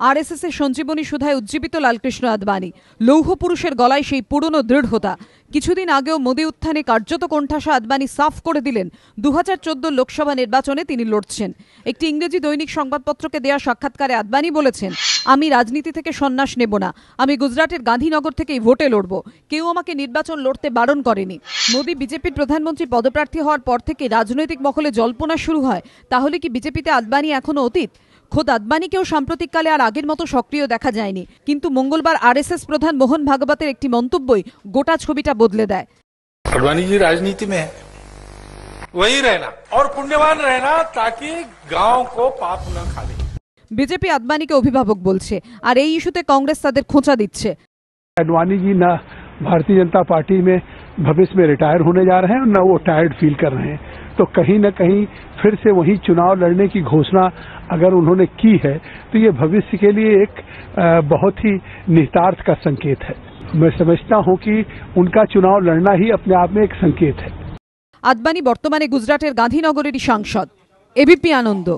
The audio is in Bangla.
আরএসএস এর সঞ্জীবনী সুধায় উজ্জীবিত লালকৃষ্ণ আদবানি। লৌহ পুরুষের গলায় সেই পুরনো দৃঢ়তা। কিছুদিন আগেও মোদি উত্থানে কার্যত কোণঠাসা আদবানি সাফ করে দিলেন 2014 লোকসভা নির্বাচনে তিনি লড়ছেন। একটি ইংরেজি দৈনিক সংবাদপত্রকে দেয়া সাক্ষাৎকারে আদবানি বলেছেন, আমি রাজনীতি থেকে সন্ন্যাস নেব না, আমি গুজরাটের গান্ধীনগর থেকেই ভোটে লড়ব, কেউ আমাকে নির্বাচন লড়তে বারণ করেনি। মোদি বিজেপির প্রধানমন্ত্রী পদপ্রার্থী হওয়ার পর থেকে রাজনৈতিক মহলে জল্পনা শুরু হয়, তাহলে কি বিজেপিতে আদবানি এখনো অতীত? খোদ আদবানিকেও সাম্প্রতিককালে আর আগের মতো সক্রিয় দেখা যায়নি, কিন্তু মঙ্গলবার আরএসএস প্রধান মোহন ভাগবতের একটি মন্তব্যই গোটা ছবিটা বদলে দেয়। आडवाणी जी राजनीति में है, वही रहना और पुण्यवान रहना ताकि गांव को पाप न खाले। বিজেপি আদবানিকে অভিভাবক বলছে, আর এই ইস্যুতে কংগ্রেস তাদের খোঁচা দিচ্ছে। आडवाणी जी ना भारतीय जनता पार्टी में भविष्य में रिटायर होने जा रहे हैं, न वो टायर्ड फील कर रहे हैं, तो कहीं न कहीं फिर से वही चुनाव लड़ने की घोषणा अगर उन्होंने की है तो ये भविष्य के लिए एक बहुत ही निहितार्थ का संकेत है। मैं समझता हूं कि उनका चुनाव लड़ना ही अपने आप में एक संकेत है। আদবানি বর্তমানে গুজরাটের গান্ধীনগরেরই সাংসদ। এবিপি আনন্দ।